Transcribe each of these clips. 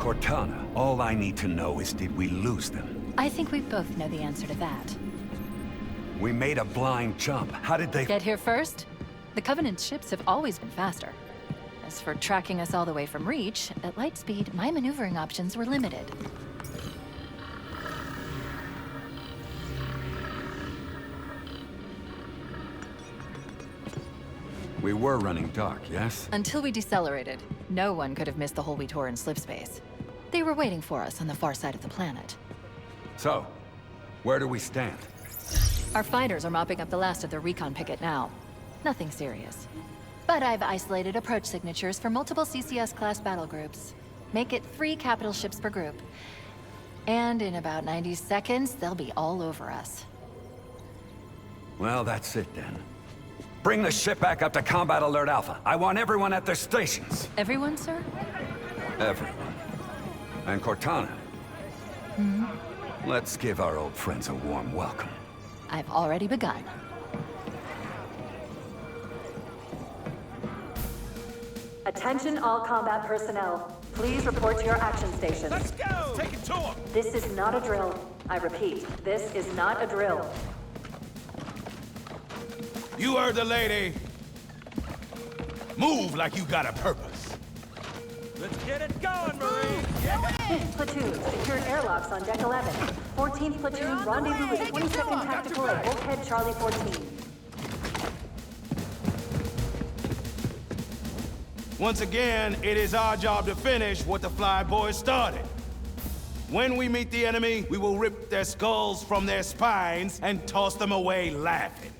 Cortana. All I need to know is, did we lose them? I think we both know the answer to that. We made a blind jump. How did they... Get here first? The Covenant's ships have always been faster. As for tracking us all the way from Reach, at light speed, my maneuvering options were limited. We were running dark, yes? Until we decelerated, no one could have missed the hole we tore in slipspace. They were waiting for us on the far side of the planet. So, where do we stand? Our fighters are mopping up the last of the recon picket now. Nothing serious. But I've isolated approach signatures for multiple CCS-class battle groups. Make it 3 capital ships per group. And in about 90 seconds, they'll be all over us. Well, that's it then. Bring the ship back up to Combat Alert Alpha. I want everyone at their stations. Everyone, sir? Everyone. And Cortana. Let's give our old friends a warm welcome. I've already begun. Attention all combat personnel. Please report to your action stations. Let's go! Take it to him! This is not a drill. I repeat, this is not a drill. You heard the lady. Move like you got a purpose. Let's get it going, Marine! 5th Platoon secured airlocks on Deck 11. 14th Platoon rendezvous with 22nd Tactical at Bulkhead Charlie 14. Once again, it is our job to finish what the Flyboys started. When we meet the enemy, we will rip their skulls from their spines and toss them away laughing.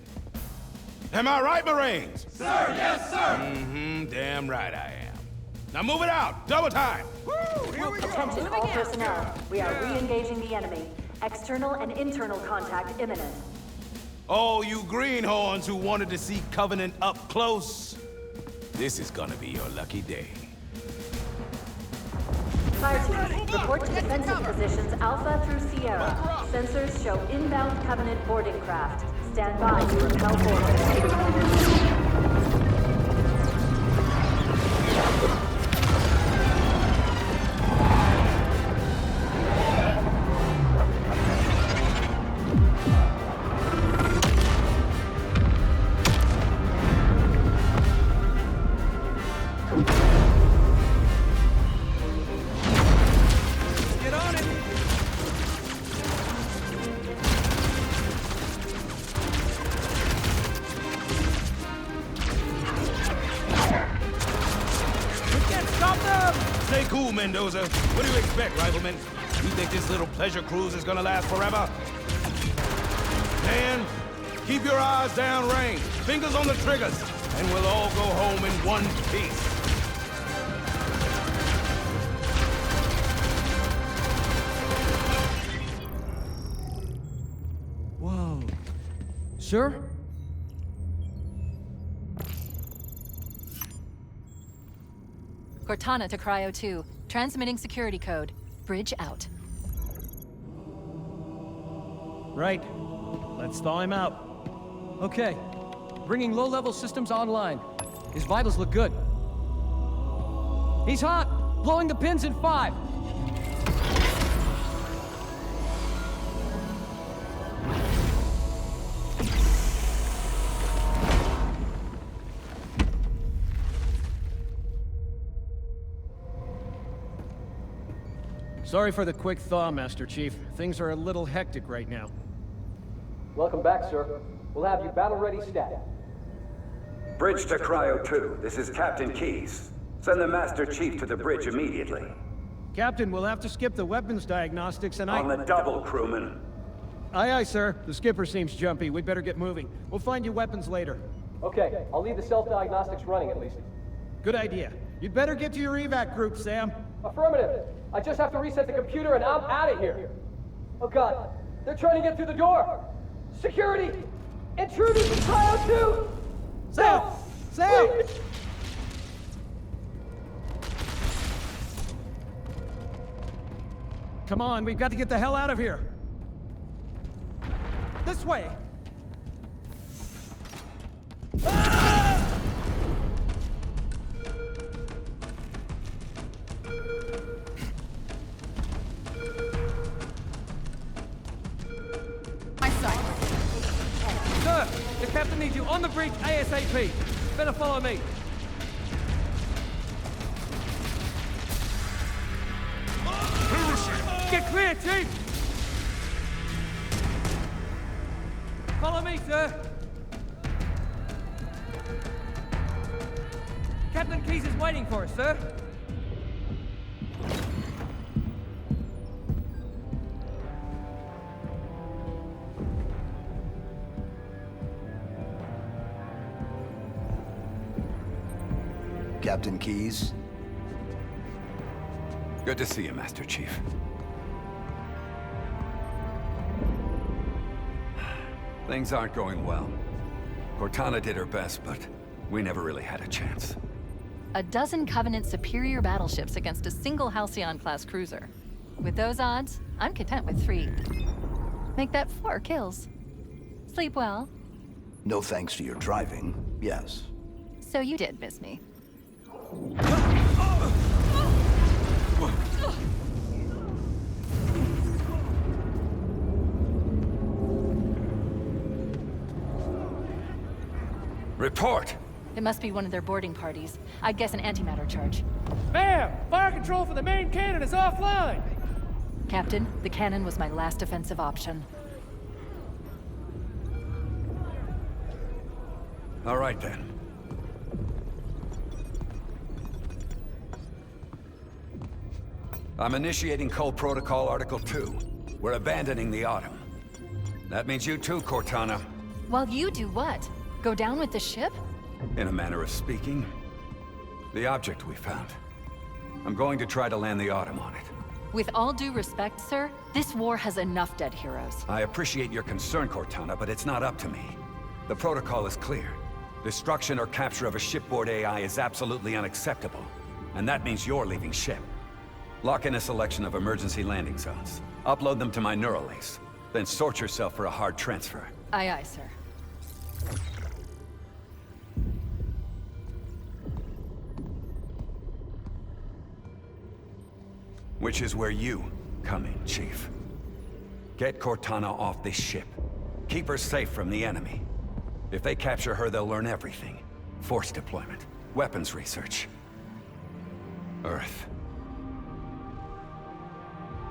Am I right, Marines? Sir, yes, sir! Damn right I am. Now move it out! Double time! Woo, here we go! Attention all personnel. We are re-engaging the enemy. External and internal contact imminent. All you greenhorns who wanted to see Covenant up close, this is gonna be your lucky day. Fire team, report to defensive positions Alpha through Sierra. Sensors show inbound Covenant boarding craft. Stand by to repel boarding. Stay cool, Mendoza. What do you expect, rifleman? You think this little pleasure cruise is gonna last forever? Man, keep your eyes downrange, fingers on the triggers, and we'll all go home in one piece. Whoa. Sir? Cortana to Cryo-2. Transmitting security code. Bridge out. Right. Let's thaw him out. Okay. Bringing low-level systems online. His vitals look good. He's hot! Blowing the pins in 5! Sorry for the quick thaw, Master Chief. Things are a little hectic right now. Welcome back, sir. We'll have you battle-ready stat. Bridge to Cryo-2. This is Captain Keyes. Send the Master Chief to the bridge immediately. Captain, we'll have to skip the weapons diagnostics and On the double, crewman. Aye, aye, sir. The skipper seems jumpy. We'd better get moving. We'll find you weapons later. Okay, I'll leave the self-diagnostics running at least. Good idea. You'd better get to your evac group, Sam. Affirmative. I just have to reset the computer and I'm out of here. Oh God, they're trying to get through the door. Security! Intruders in Cryo-2! Sam! Sam! Please. Come on, we've got to get the hell out of here. This way! Captain needs you on the bridge ASAP. Better follow me. Get clear, Chief! Follow me, sir. Captain Keyes is waiting for us, sir. Captain Keyes? Good to see you, Master Chief. Things aren't going well. Cortana did her best, but we never really had a chance. A dozen Covenant superior battleships against a single Halcyon-class cruiser. With those odds, I'm content with 3. Make that 4 kills. Sleep well. No thanks to your driving, yes. So you did miss me. Report! It must be one of their boarding parties. I'd guess an antimatter charge. Ma'am! Fire control for the main cannon is offline! Captain, the cannon was my last offensive option. All right, then. I'm initiating Cole Protocol Article 2. We're abandoning the Autumn. That means you too, Cortana. While you do what? Go down with the ship? In a manner of speaking. The object we found. I'm going to try to land the Autumn on it. With all due respect, sir, this war has enough dead heroes. I appreciate your concern, Cortana, but it's not up to me. The protocol is clear. Destruction or capture of a shipboard AI is absolutely unacceptable. And that means you're leaving ship. Lock in a selection of emergency landing zones. Upload them to my neural lace. Then sort yourself for a hard transfer. Aye, aye, sir. Which is where you come in, Chief. Get Cortana off this ship. Keep her safe from the enemy. If they capture her, they'll learn everything. Force deployment, weapons research. Earth.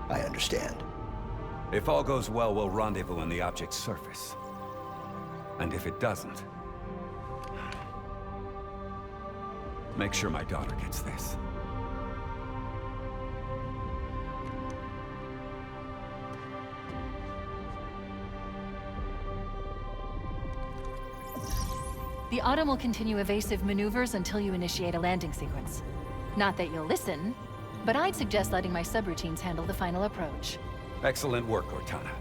I understand. If all goes well, we'll rendezvous on the object's surface. And if it doesn't... make sure my daughter gets this. The Autumn will continue evasive maneuvers until you initiate a landing sequence. Not that you'll listen, but I'd suggest letting my subroutines handle the final approach. Excellent work, Cortana.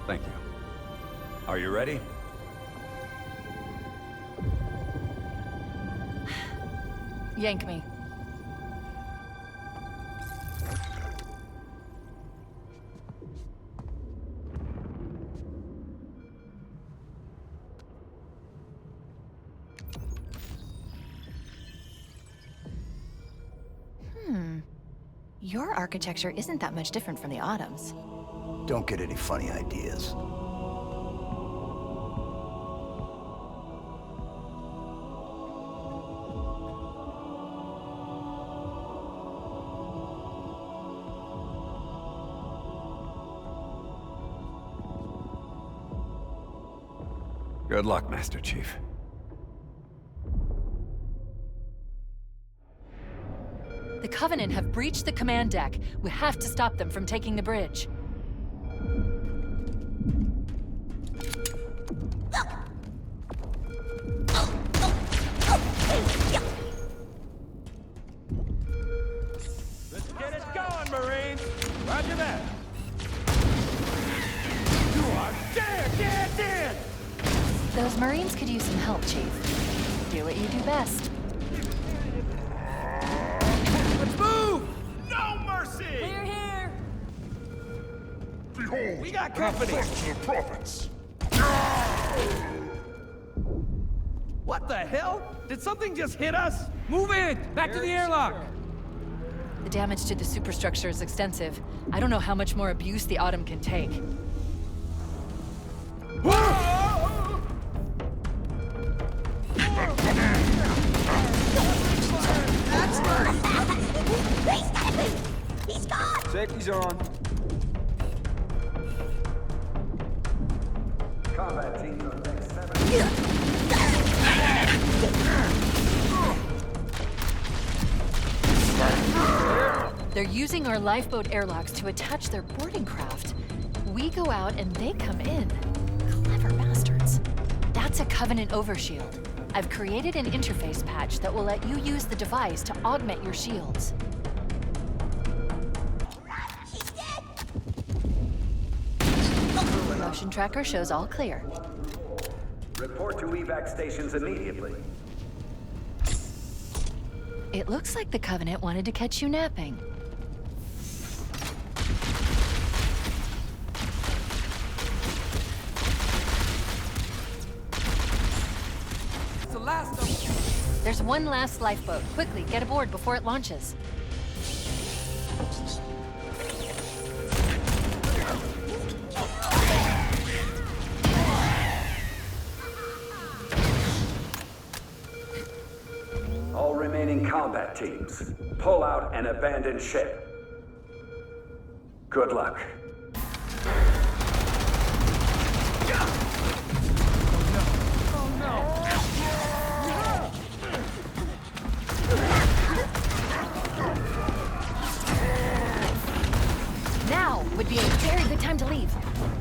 Thank you. Are you ready? Yank me. Your architecture isn't that much different from the Autumn's. Don't get any funny ideas. Good luck, Master Chief. The Covenant have breached the command deck. We have to stop them from taking the bridge. Let's get it going, Marines! Roger that! You are dead! Those Marines could use some help, Chief. Do what you do best. Let's move! No mercy! Clear here! Behold, We got company! the prophets. What the hell? Did something just hit us? Move in! Back to the airlock! The damage to the superstructure is extensive. I don't know how much more abuse the Autumn can take. Safety's on. Combat team on deck 7. They're using our lifeboat airlocks to attach their boarding craft. We go out and they come in. Clever bastards. That's a Covenant overshield. I've created an interface patch that will let you use the device to augment your shields. The motion tracker shows all clear. Report to evac stations immediately. It looks like the Covenant wanted to catch you napping. There's one last lifeboat. Quickly, get aboard before it launches. All remaining combat teams, pull out and abandon ship. Good luck. Now would be a very good time to leave.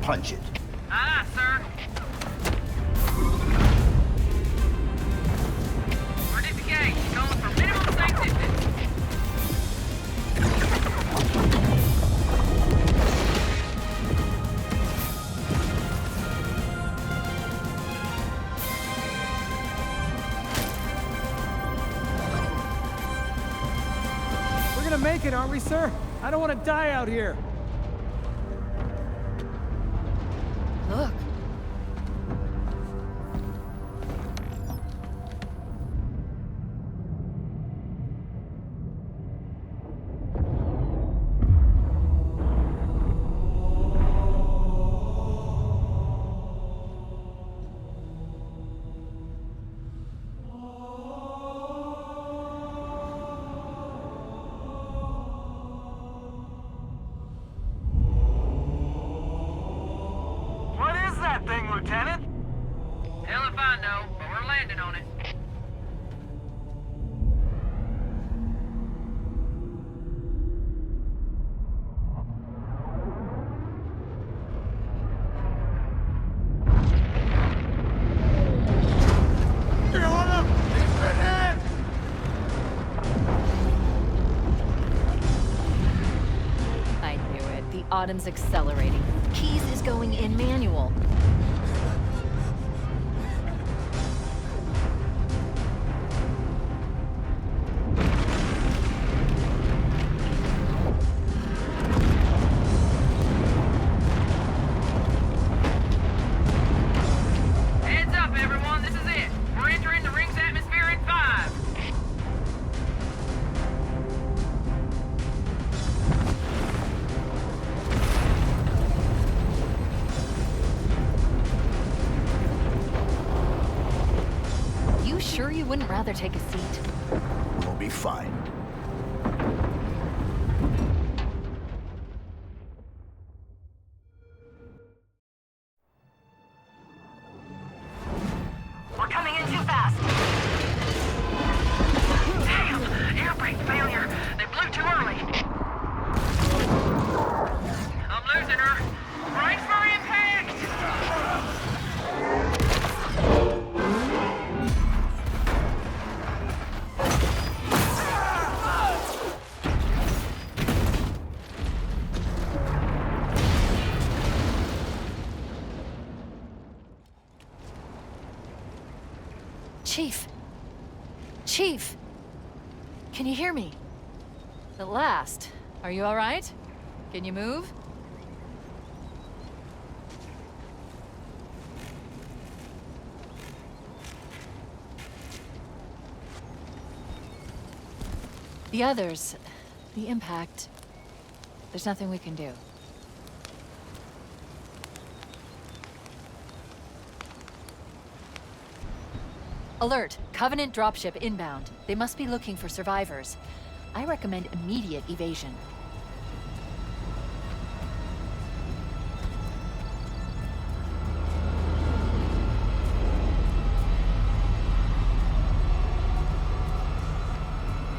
Punch it. Aye, sir. Ready to gauge. Going for minimum safe distance. We're gonna make it, aren't we, sir? I don't want to die out here. Look. Thing, Lieutenant? Hell if I know, but we're landing on it. I knew it. The Autumn's accelerating. Keys is going in manual. Heads up, everyone. This is it. We're entering the ring's atmosphere in 5. You sure you wouldn't rather take a seat? We'll be fine. We're coming in too fast. Damn! Air brake failure. They blew too early. I'm losing her. Brace for impact! Chief! Chief! Can you hear me? At last. Are you all right? Can you move? The others, the impact, there's nothing we can do. Alert! Covenant dropship inbound. They must be looking for survivors. I recommend immediate evasion.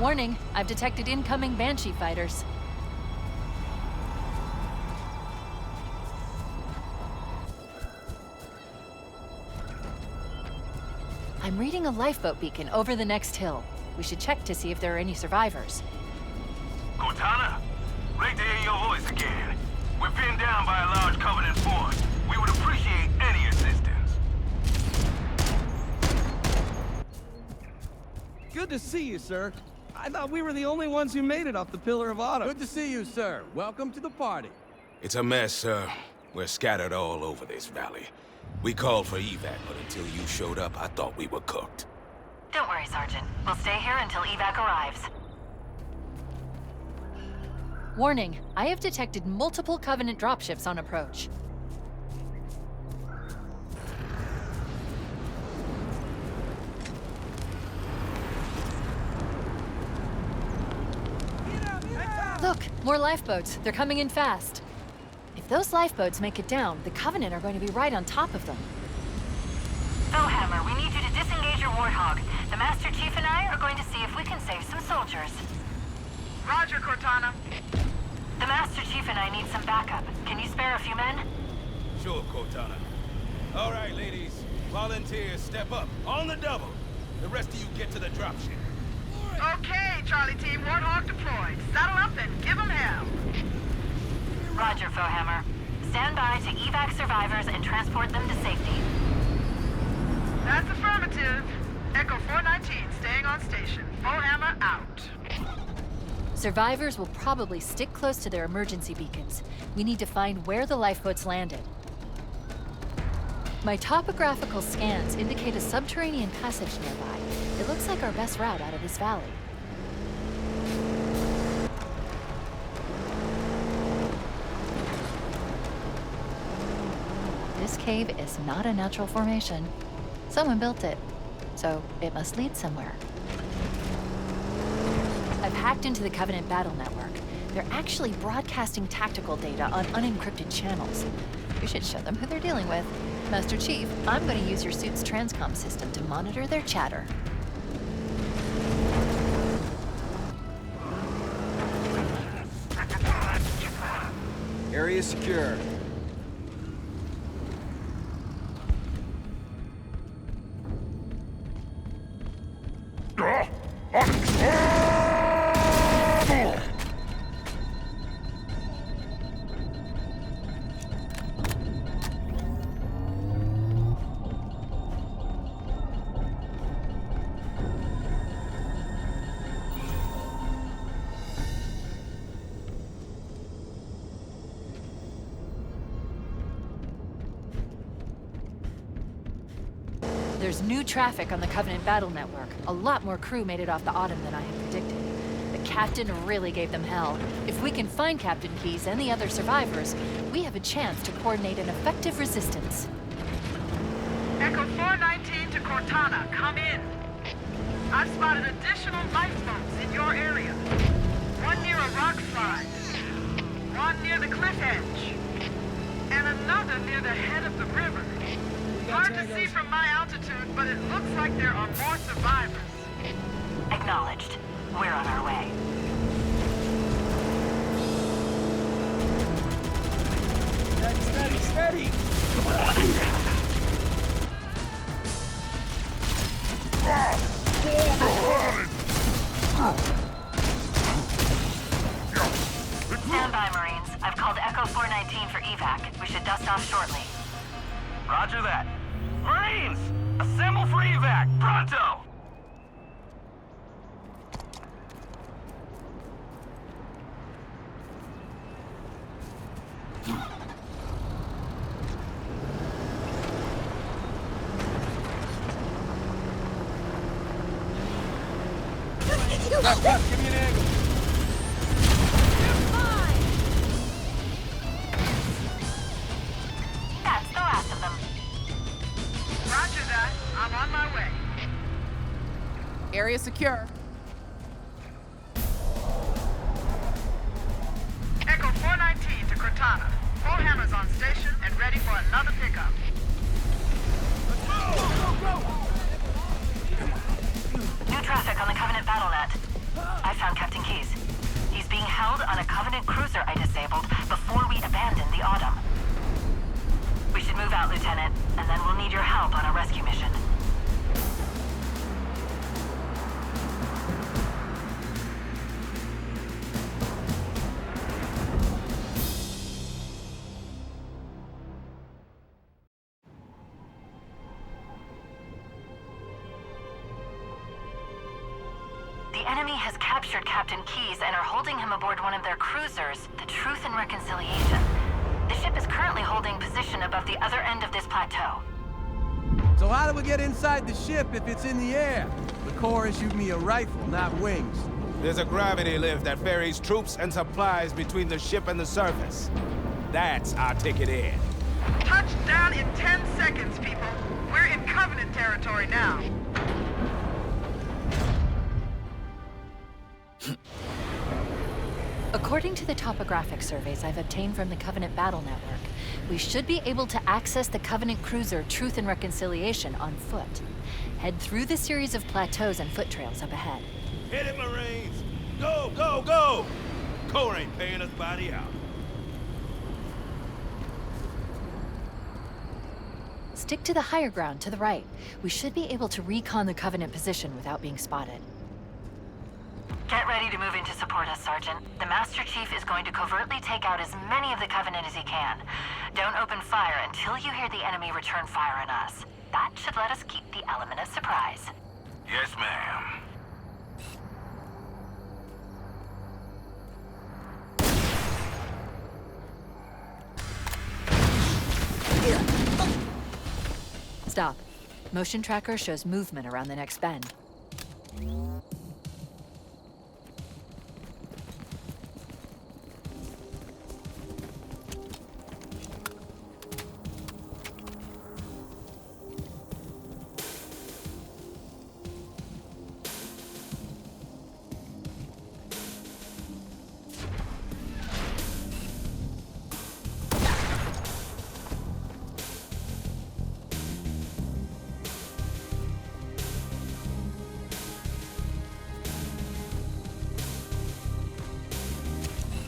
Warning, I've detected incoming Banshee fighters. I'm reading a lifeboat beacon over the next hill. We should check to see if there are any survivors. Cortana? Great to hear your voice again. We're pinned down by a large Covenant force. We would appreciate any assistance. Good to see you, sir. I thought we were the only ones who made it off the Pillar of Autumn. Good to see you, sir. Welcome to the party. It's a mess, sir. We're scattered all over this valley. We called for evac, but until you showed up, I thought we were cooked. Don't worry, Sergeant. We'll stay here until evac arrives. Warning, I have detected multiple Covenant dropships on approach. Look, more lifeboats. They're coming in fast. If those lifeboats make it down, the Covenant are going to be right on top of them. Bowhammer, we need you to disengage your Warthog. The Master Chief and I are going to see if we can save some soldiers. Roger, Cortana. The Master Chief and I need some backup. Can you spare a few men? Sure, Cortana. All right, ladies. Volunteers, step up. On the double. The rest of you get to the dropship. Okay, Charlie Team, Warthog deployed. Saddle up and give them hell. Roger, Bowhammer. Stand by to evac survivors and transport them to safety. That's affirmative. Echo 419 staying on station. Bowhammer out. Survivors will probably stick close to their emergency beacons. We need to find where the lifeboats landed. My topographical scans indicate a subterranean passage nearby. It looks like our best route out of this valley. This cave is not a natural formation. Someone built it, so it must lead somewhere. I've hacked into the Covenant battle network. They're actually broadcasting tactical data on unencrypted channels. We should show them who they're dealing with. Master Chief, I'm going to use your suit's transcom system to monitor their chatter. Area secure. There's new traffic on the Covenant battle network. A lot more crew made it off the Autumn than I had predicted. The Captain really gave them hell. If we can find Captain Keyes and the other survivors, we have a chance to coordinate an effective resistance. Echo 419 to Cortana, come in. I've spotted additional lifeboats in your area. One near a rock slide, one near the cliff edge, and another near the head of the river. Hard to see from my altitude, but it looks like there are more survivors. Acknowledged. We're on our way. Steady, steady! Stand by, Marines. I've called Echo 419 for evac. We should dust off shortly. Roger that. Marines! Assemble for evac! Pronto! Give me an angle. That's the last of them. Roger that. I'm on my way. Area secure. Echo 419 to Cortana. Bowhammer's on station and ready for another pickup. New traffic on the Covenant battle net. found Captain Keyes. He's being held on a Covenant cruiser I disabled before we abandoned the Autumn. We should move out, Lieutenant, and then we'll need your help on a rescue mission. The enemy has captured Captain Keyes and are holding him aboard one of their cruisers, the Truth and Reconciliation. The ship is currently holding position above the other end of this plateau. So how do we get inside the ship if it's in the air? The Corps issued me a rifle, not wings. There's a gravity lift that ferries troops and supplies between the ship and the surface. That's our ticket in. Touchdown in 10 seconds, people. We're in Covenant territory now. According to the topographic surveys I've obtained from the Covenant Battle Network, we should be able to access the Covenant cruiser Truth and Reconciliation on foot. Head through the series of plateaus and foot trails up ahead. Hit it, Marines! Go, go, go! Corps ain't paying us by the hour. Stick to the higher ground to the right. We should be able to recon the Covenant position without being spotted. Get ready to move in to support us, Sergeant. The Master Chief is going to covertly take out as many of the Covenant as he can. Don't open fire until you hear the enemy return fire on us. That should let us keep the element of surprise. Yes, ma'am. Stop. Motion tracker shows movement around the next bend.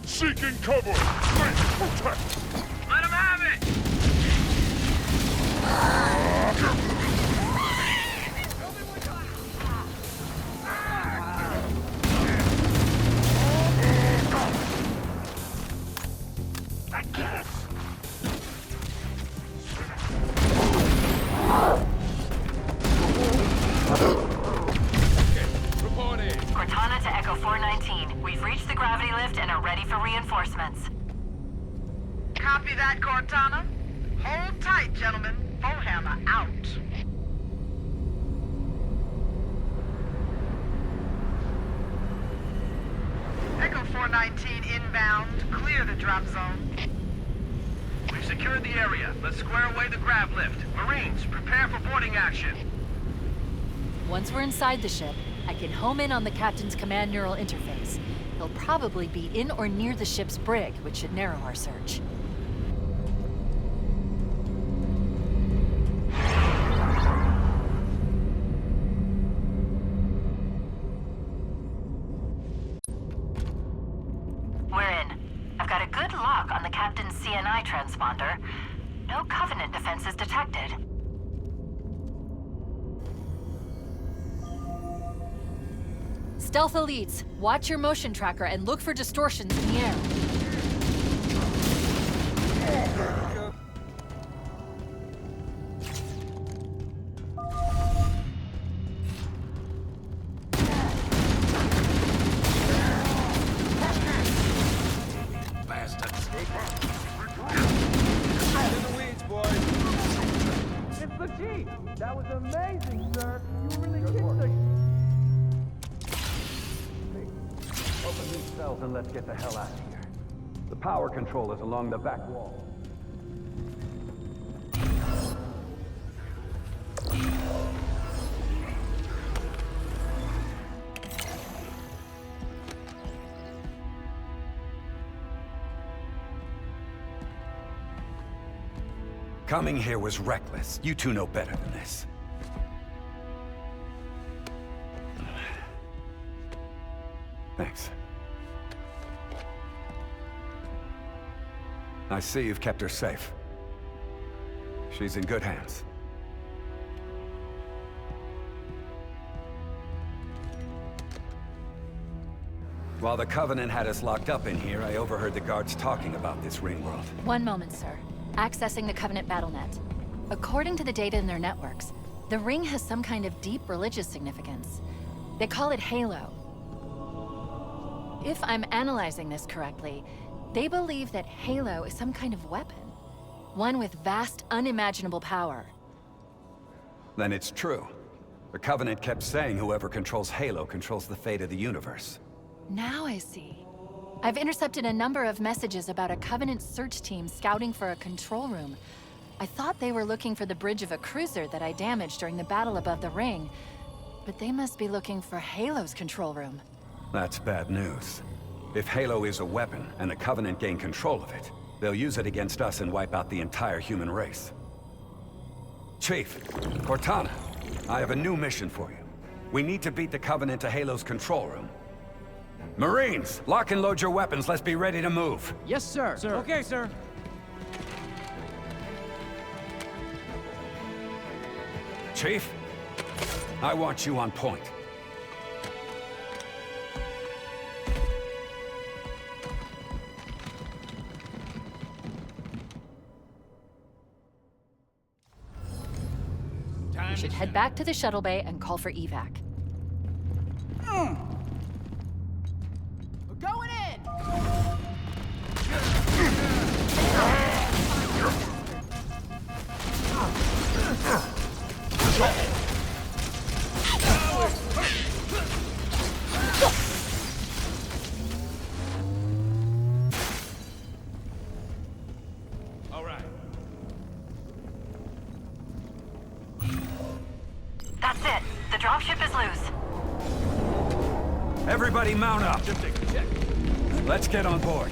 Seeking cover! Protect! Let him have it! Cortana to Echo 419. We've reached the gravity lift and are ready for reinforcements. Copy that, Cortana. Hold tight, gentlemen. Foehammer out. Echo 419 inbound. Clear the drop zone. We've secured the area. Let's square away the grav lift. Marines, prepare for boarding action. Once we're inside the ship, I can home in on the captain's command neural interface. He'll probably be in or near the ship's brig, which should narrow our search. We're in. I've got a good lock on the captain's CNI transponder. No Covenant defenses detected. Stealth elites, watch your motion tracker and look for distortions in the air. Bastards. In the weeds, boys. It's the Chief! That was amazing, sir! You really kicked the... Open these cells and let's get the hell out of here. The power control is along the back wall. Coming here was reckless. You two know better than this. Thanks. I see you've kept her safe. She's in good hands. While the Covenant had us locked up in here, I overheard the guards talking about this ringworld. One moment, sir. Accessing the Covenant BattleNet. According to the data in their networks, the ring has some kind of deep religious significance. They call it Halo. If I'm analyzing this correctly, they believe that Halo is some kind of weapon. One with vast, unimaginable power. Then it's true. The Covenant kept saying whoever controls Halo controls the fate of the universe. Now I see. I've intercepted a number of messages about a Covenant search team scouting for a control room. I thought they were looking for the bridge of a cruiser that I damaged during the battle above the ring, but they must be looking for Halo's control room. That's bad news. If Halo is a weapon, and the Covenant gain control of it, they'll use it against us and wipe out the entire human race. Chief, Cortana, I have a new mission for you. We need to beat the Covenant to Halo's control room. Marines, lock and load your weapons. Let's be ready to move. Yes, sir. Okay, sir. Chief, I want you on point. We should head back to the shuttle bay and call for evac. We're going in! All right. That's it. The dropship is loose. Everybody mount up. Let's get on board.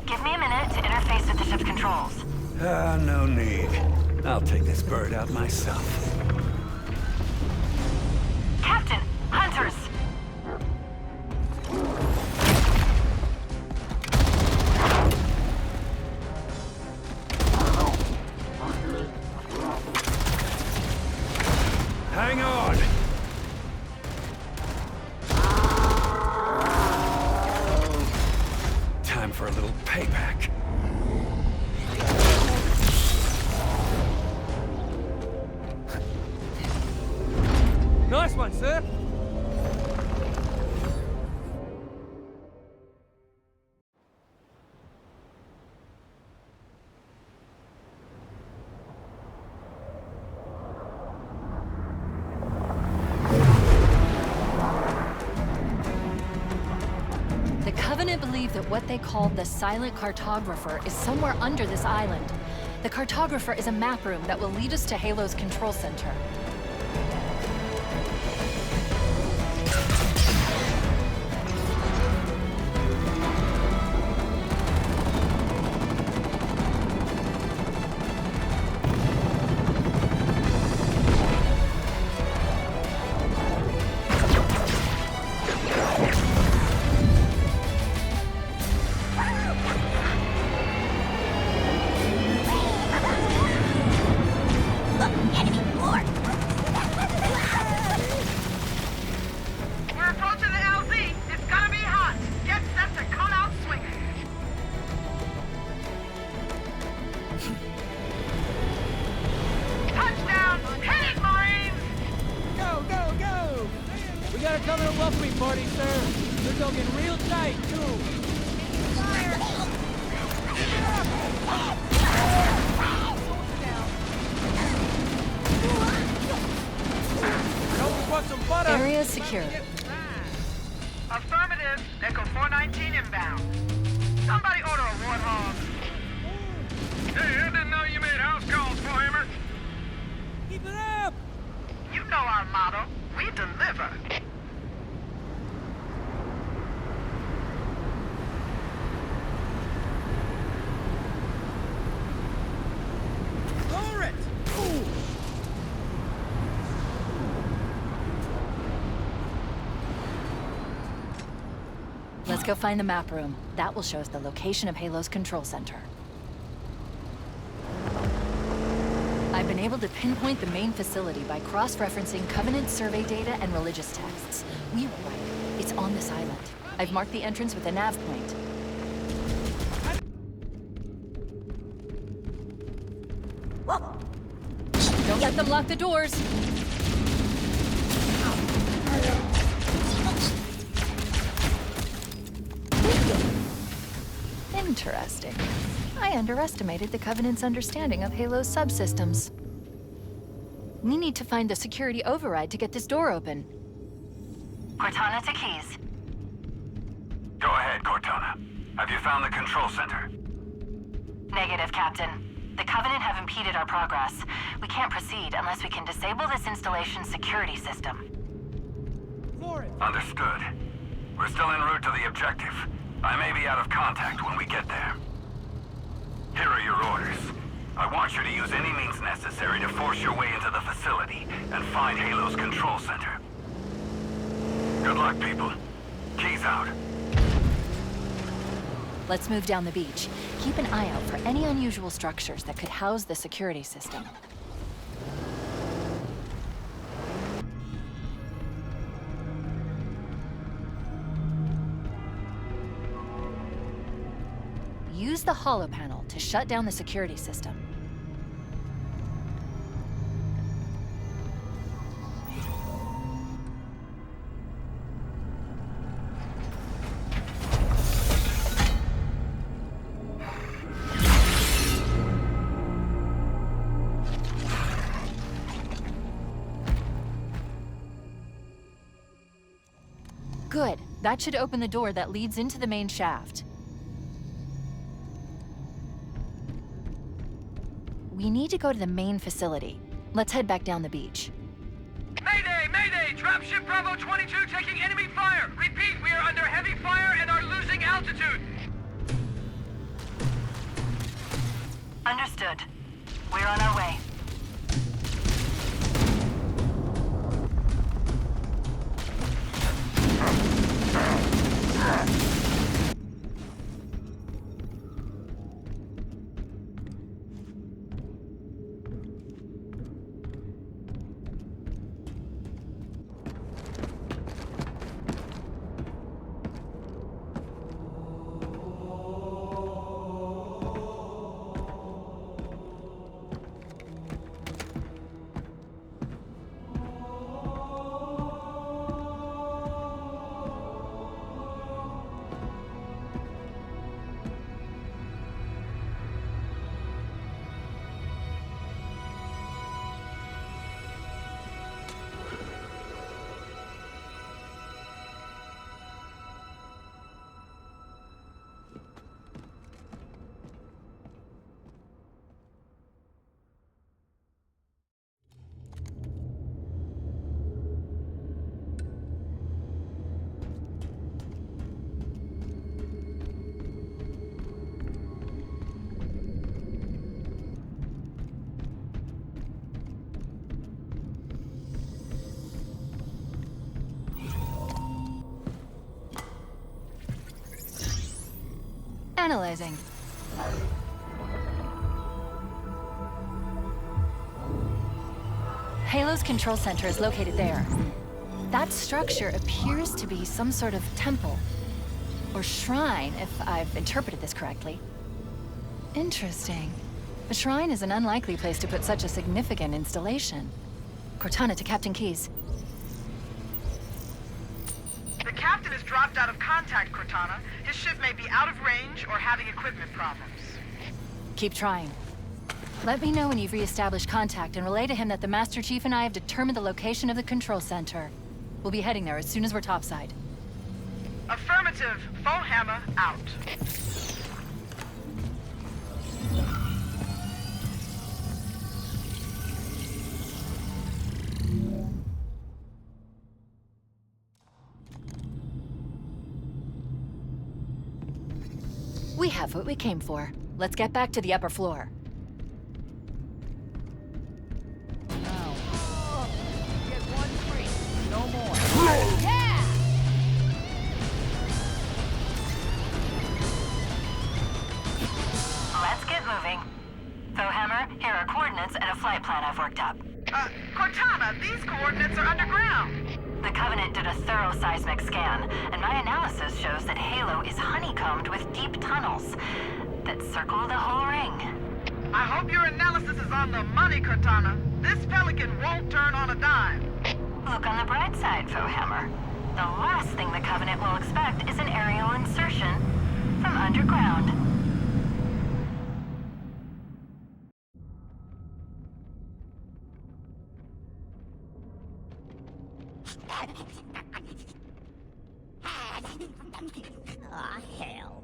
Give me a minute to interface with the ship's controls. No need. I'll take this bird out myself. Captain, hunters! Hang on! Time for a little payback. Nice one, sir. The Covenant believe that what they call the Silent Cartographer is somewhere under this island. The Cartographer is a map room that will lead us to Halo's control center. We're approaching the LZ. It's gonna be hot. Get set to come out swinging. Touchdown! Hit it, Marines! Go, go, go! We got a Covenant welcoming party, sir. They're talking real tight, too. Don't want some butter. Area secure. Affirmative. Echo 419 inbound. Somebody order a warthog. Hey, I didn't know you made house calls for Hammer. Keep it up! You know our motto. We deliver. Lower it! Ooh. Let's go find the map room. That will show us the location of Halo's control center. I've been able to pinpoint the main facility by cross-referencing Covenant survey data and religious texts. We were right. It's on this island. I've marked the entrance with a nav point. Don't let them lock the doors! Interesting. I underestimated the Covenant's understanding of Halo's subsystems. We need to find the security override to get this door open. Cortana to Keys. Go ahead, Cortana. Have you found the control center? Negative, Captain. The Covenant have impeded our progress. We can't proceed unless we can disable this installation's security system. Understood. We're still en route to the objective. I may be out of contact when we get there. Here are your orders. I want you to use any means necessary to force your way into the facility and find Halo's control center. Good luck, people. Keys out. Let's move down the beach. Keep an eye out for any unusual structures that could house the security system. Use the holo panel to shut down the security system. Good. That should open the door that leads into the main shaft. We need to go to the main facility. Let's head back down the beach. Mayday! Mayday! Dropship Bravo 22 taking enemy fire! Repeat, we are under heavy fire and are losing altitude! Understood. We're on our way. Analyzing. Halo's control center is located there. That structure appears to be some sort of temple. Or shrine, if I've interpreted this correctly. Interesting. A shrine is an unlikely place to put such a significant installation. Cortana to Captain Keys. The captain has dropped out of contact, Cortana. His ship may be out of range or having equipment problems. Keep trying. Let me know when you've reestablished contact and relay to him that the Master Chief and I have determined the location of the control center. We'll be heading there as soon as we're topside. Affirmative. Foehammer out. We have what we came for. Let's get back to the upper floor. Get one free. No more. Yeah! moving. Fohammer, here are coordinates and a flight plan I've worked up. Cortana, these coordinates are underground. The Covenant did a thorough seismic scan, and my analysis shows that Halo is honeycombed with deep tunnels that circle the whole ring. I hope your analysis is on the money, Cortana. This Pelican won't turn on a dime. Look on the bright side, Fohammer. The last thing the Covenant will expect is an aerial insertion from underground. Aw, hell.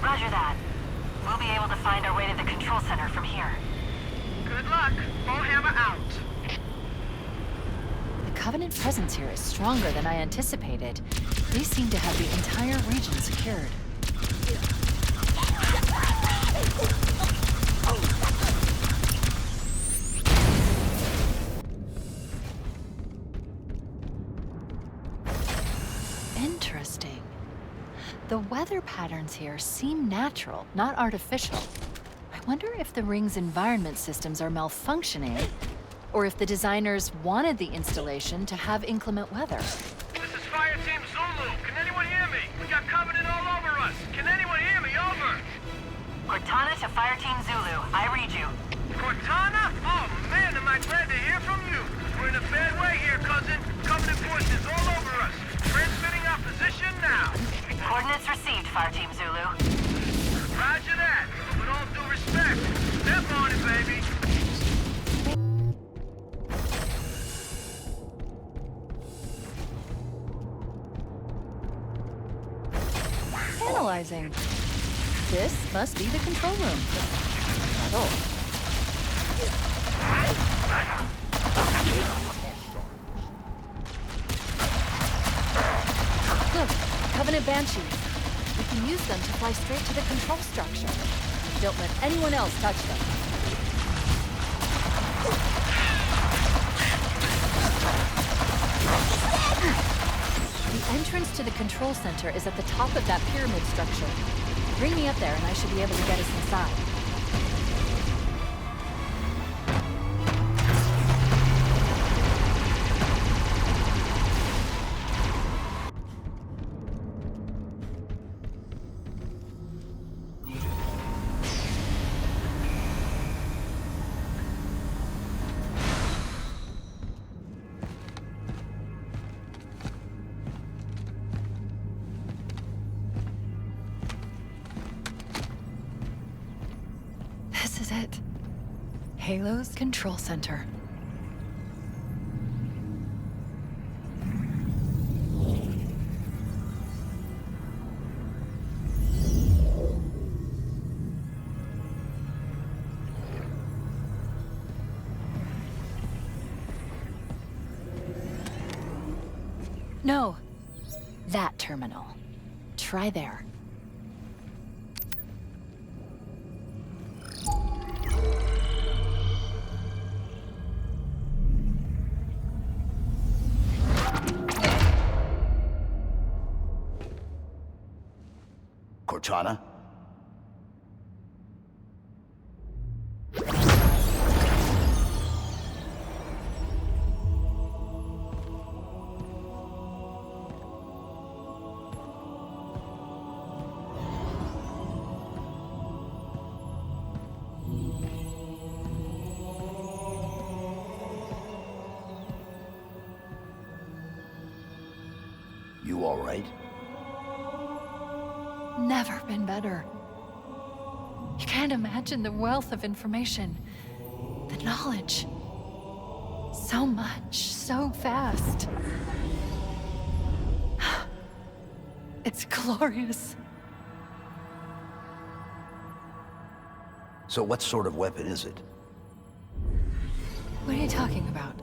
Roger that. We'll be able to find our way to the control center from here. Good luck. Fohammer out. The Covenant presence here is stronger than I anticipated. They seem to have the entire region secured. Interesting. The weather patterns here seem natural, not artificial. I wonder if the ring's environment systems are malfunctioning, or if the designers wanted the installation to have inclement weather. This is Fire Team Zulu. Can anyone hear me? We got Covenant all over us. Can anyone hear me? Over. Cortana to Fire Team Zulu. I read you. Cortana? Oh man, am I glad to hear from you. We're in a bad way here, cousin. Covenant forces all over us. Transmitting our position now. Coordinates received, Fire Team Zulu. Roger that. With all due respect. Step on it, baby. Analyzing. This must be the control room. Oh. Look, Covenant Banshees. We can use them to fly straight to the control structure. Don't let anyone else touch them. The entrance to the control center is at the top of that pyramid structure. Bring me up there and I should be able to get us inside. This is it. Halo's control center. No. That terminal. Try there. Cortana? You all right? Never been better. You can't imagine the wealth of information, the knowledge. So much, so fast. It's glorious. So what sort of weapon is it? talking about?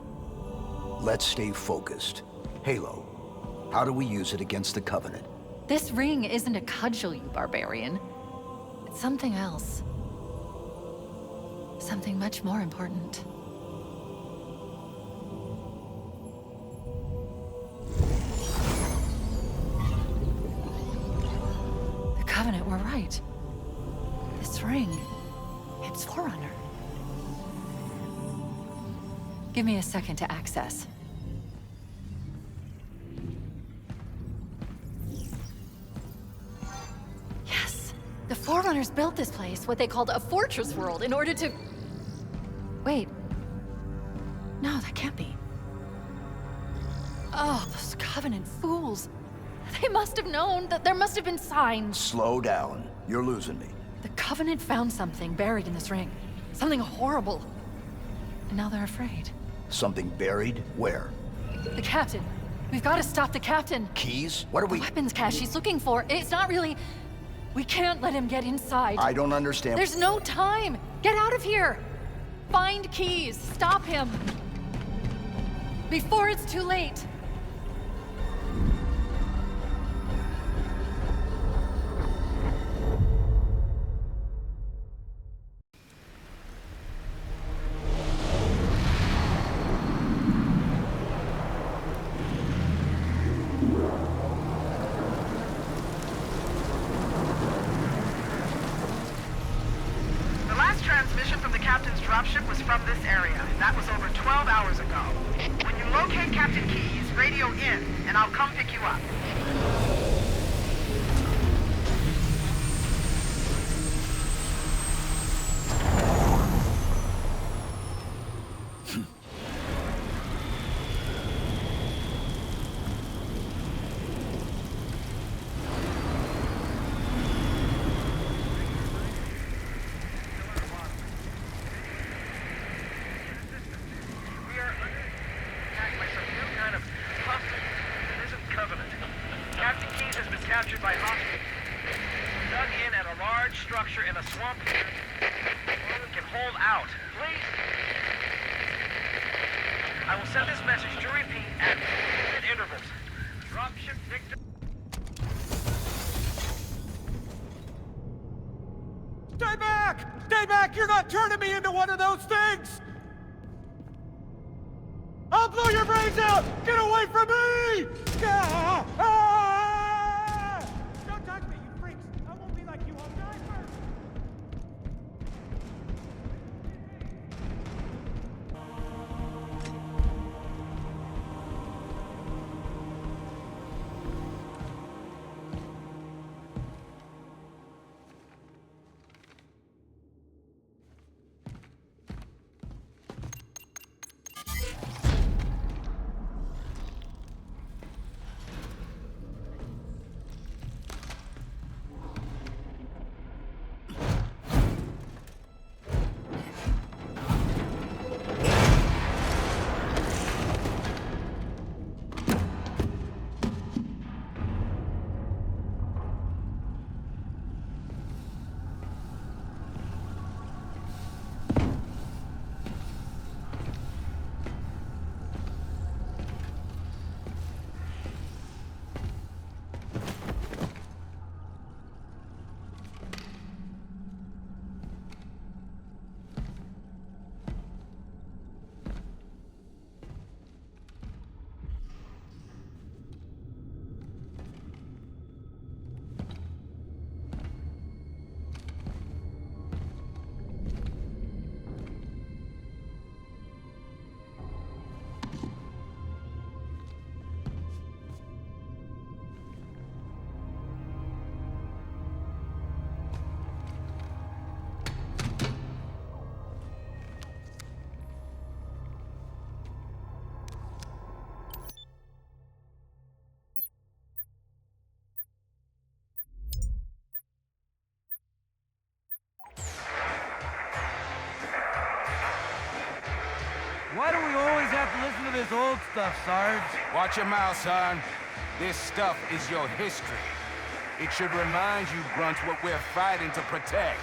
Let's stay focused. Halo, how do we use it against the Covenant? This ring isn't a cudgel, you barbarian. It's something else. Something much more important. The Covenant were right. This ring, it's Forerunner. Give me a second to access. Yes! The Forerunners built this place, what they called a fortress world, in order to... Wait. No, that can't be. Oh, those Covenant fools. They must have known that there must have been signs. Slow down. You're losing me. The Covenant found something buried in this ring. Something horrible. And now they're afraid. Something buried? Where? The captain. We've got to stop the captain. Keys? What are we... The weapons cache he's looking for. It's not really... We can't let him get inside. I don't understand. There's no time. Get out of here. Find keys. Stop him. Before it's too late. Transmission from the captain's dropship was from this area. That was over 12 hours ago. When you locate Captain Keyes, radio in, and I'll come pick you up. Captured by hostiles. Dug in at a large structure in a swamp here. Can hold out. Please. I will send this message to repeat at intervals. Dropship victim. Stay back! Stay back! You're not turning me into one of those things! I'll blow your brains out! Get away from me! Ah! Ah! Don't touch me, you freaks! I won't be like you, I'll die first! Why do we always have to listen to this old stuff, Sarge? Watch your mouth, son. This stuff is your history. It should remind you, Grunts, what we're fighting to protect.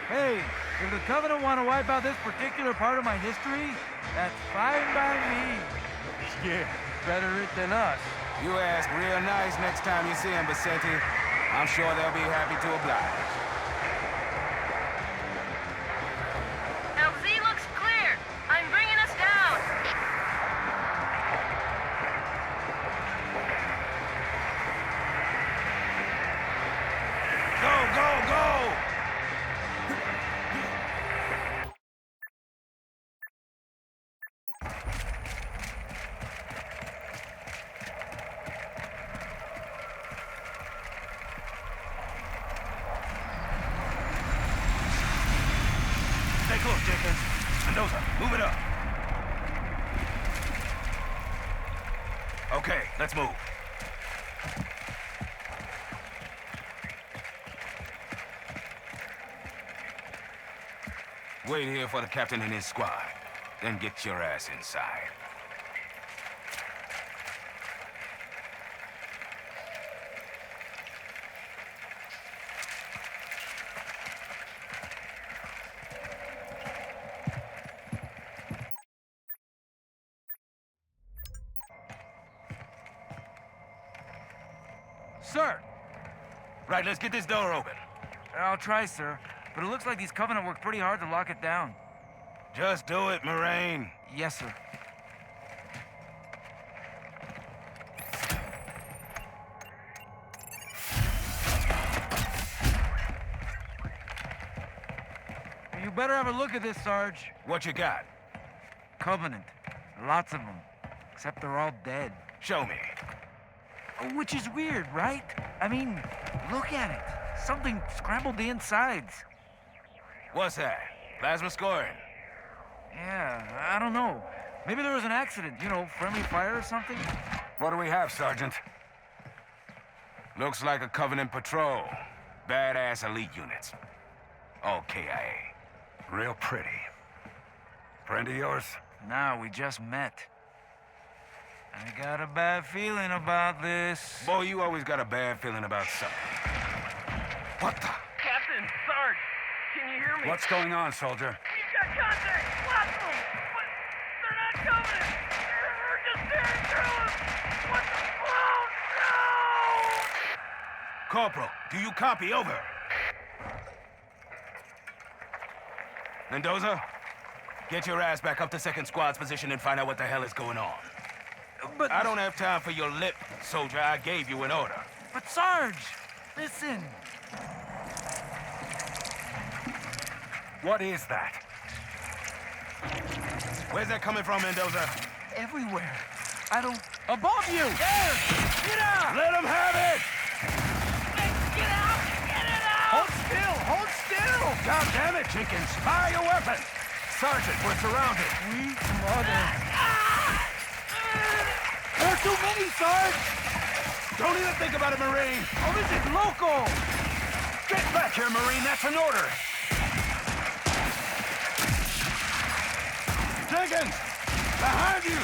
Hey, if the Covenant want to wipe out this particular part of my history, That's fine by me. Yeah, better it than us. You ask real nice next time you see him, Vicente. I'm sure they'll be happy to oblige. LZ looks clear. I'm bringing us down. Go, go, go! Stay close, Jenkins. Mendoza, move it up. Okay, let's move. Wait here for the captain and his squad. Then get your ass inside. Sir! Right, let's get this door open. I'll try, sir. But it looks like these Covenant worked pretty hard to lock it down. Just do it, Moraine. Yes, sir. You better have a look at this, Sarge. What you got? Covenant. Lots of them. Except they're all dead. Show me. Which is weird, right? I mean, look at it. Something scrambled the insides. What's that? Plasma scoring? Yeah, I don't know. Maybe there was an accident, you know, friendly fire or something? What do we have, Sergeant? Looks like a Covenant patrol. Badass elite units. All KIA. Real pretty. Friend of yours? Nah, we just met. I got a bad feeling about this. Boy, you always got a bad feeling about something. What the? Captain, Sarge, can you hear me? What's going on, soldier? We've got contact! Lots of them! But they're not coming! We're just staring through them! What the... Oh, no! Corporal, do you copy? Over. Mendoza, get your ass back up to second squad's position and find out what the hell is going on. But... I don't have time for your lip, soldier. I gave you an order. But Sarge, listen. What is that? Where's that coming from, Mendoza? Everywhere. I don't... Above you! There! Get out! Let him have it! Get out! Get it out! Hold still! Hold still! God damn it, Jenkins! Fire your weapon! Sergeant, we're surrounded. Sweet mother. There are too many, Sarge! Don't even think about it, Marine! Oh, this is local! Get back here, Marine! That's an order! Jenkins! Behind you!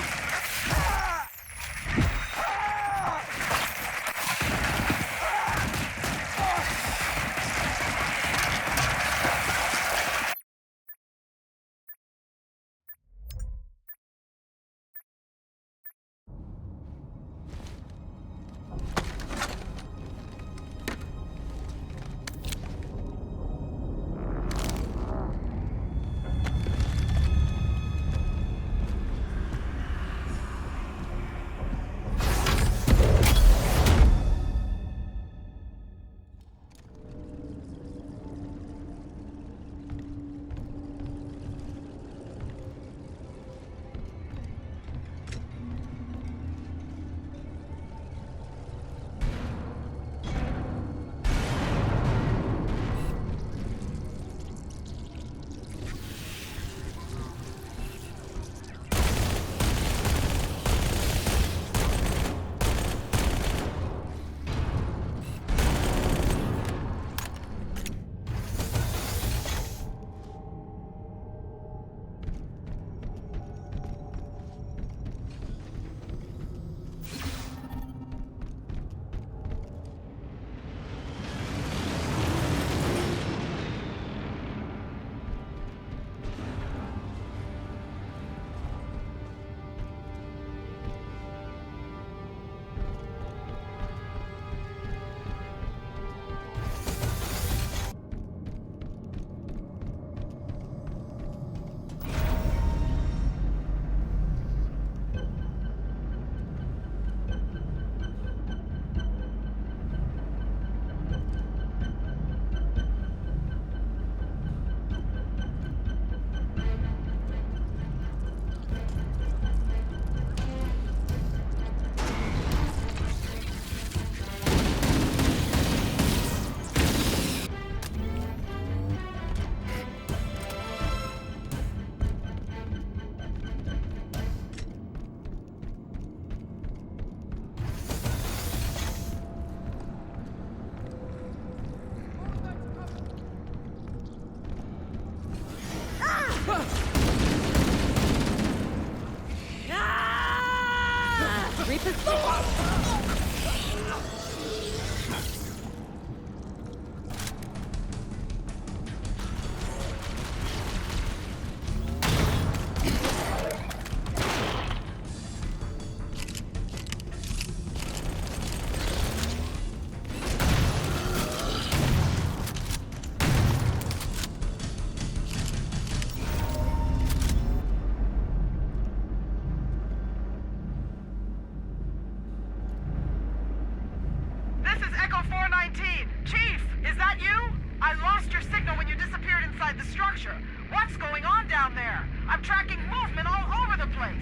What's going on down there? I'm tracking movement all over the place.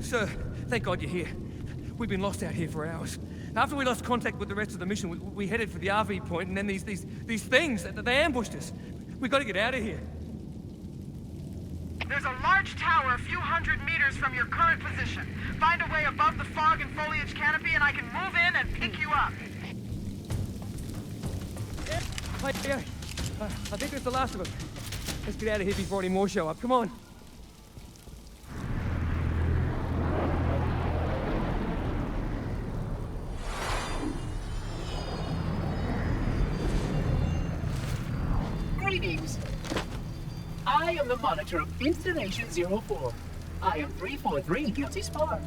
Sir, thank God you're here. We've been lost out here for hours. After we lost contact with the rest of the mission, we headed for the RV point, and then these things, they ambushed us. We gotta get out of here. There's a large tower a few hundred meters from your current position. Find a way above the fog and foliage canopy, and I can move in and pick you up. Yeah. I think that's the last of them. Let's get out of here before any more show up. Come on. Greetings. I am the monitor of Installation 04. I am 343 Guilty Spar.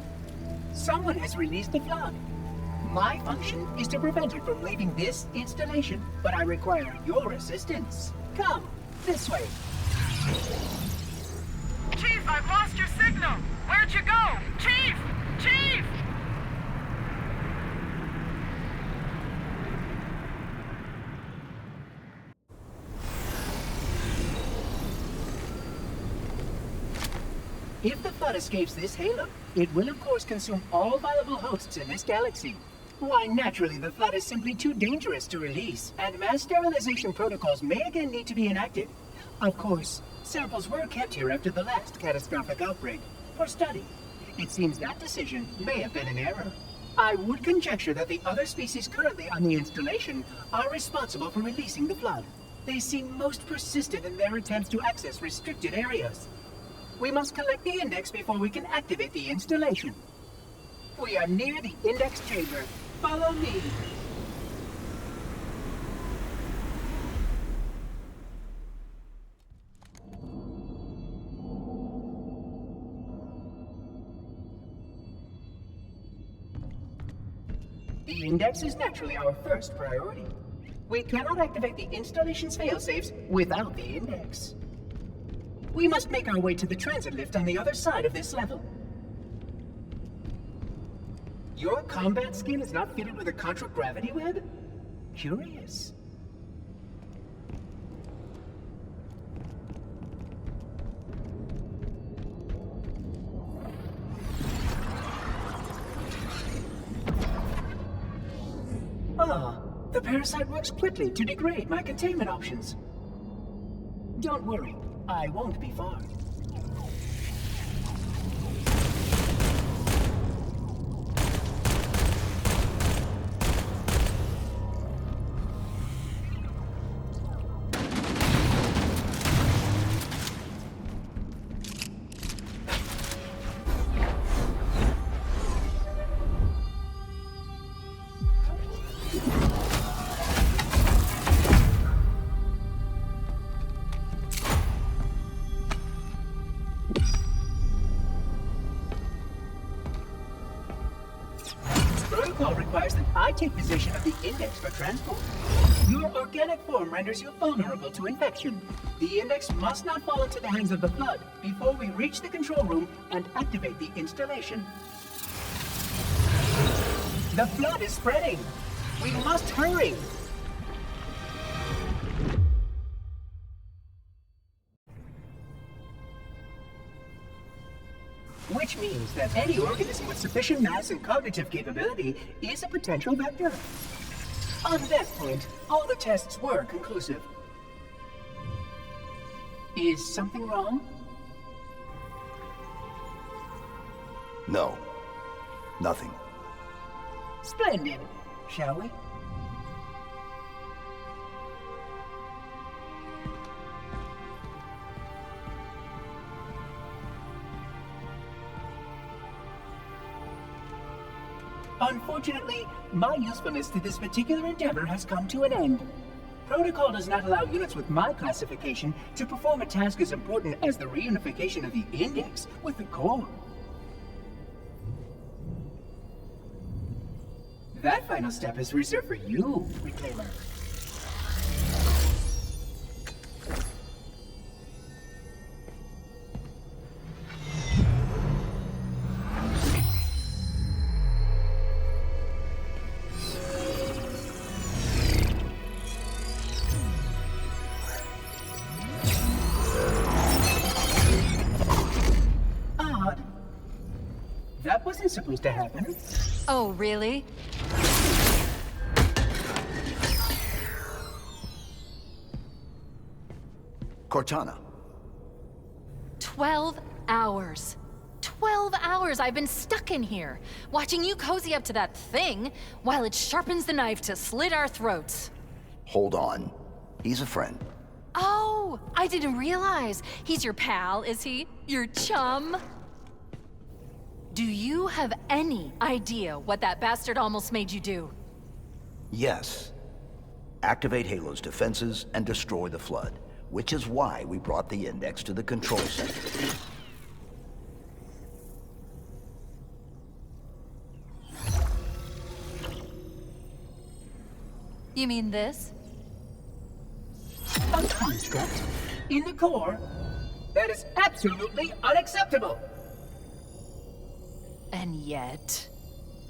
Someone has released the flood. My function is to prevent it from leaving this installation, but I require your assistance. Come, this way. Chief, I've lost your signal. Where'd you go? Chief! Chief! If the flood escapes this halo, it will of course consume all viable hosts in this galaxy. Why, naturally, the flood is simply too dangerous to release, and mass sterilization protocols may again need to be enacted. Of course, samples were kept here after the last catastrophic outbreak, for study. It seems that decision may have been an error. I would conjecture that the other species currently on the installation are responsible for releasing the flood. They seem most persistent in their attempts to access restricted areas. We must collect the index before we can activate the installation. We are near the index chamber. Follow me. The index is naturally our first priority. We cannot activate the installation's failsafes without the index. We must make our way to the transit lift on the other side of this level. Your combat skin is not fitted with a contragravity web? Curious. Ah, the parasite works quickly to degrade my containment options. Don't worry, I won't be far. Requires that I take possession of the index for transport. Your organic form renders you vulnerable to infection. The index must not fall into the hands of the flood before we reach the control room and activate the installation. The flood is spreading. We must hurry. Which means that any organism with sufficient mass and cognitive capability is a potential vector. On that point, all the tests were conclusive. Is something wrong? No. Nothing. Splendid. Shall we? Unfortunately, my usefulness to this particular endeavor has come to an end. Protocol does not allow units with my classification to perform a task as important as the reunification of the Index with the core. That final step is reserved for you, Reclaimer. Odd. That wasn't supposed to happen. Oh, really? Cortana. 12 hours. 12 hours I've been stuck in here, watching you cozy up to that thing while it sharpens the knife to slit our throats. Hold on. He's a friend. Oh, I didn't realize. He's your pal, is he? Your chum? Do you have any idea what that bastard almost made you do? Yes. Activate Halo's defenses and destroy the Flood, which is why we brought the Index to the control center. You mean this? A construct in the core? That is absolutely unacceptable! And yet...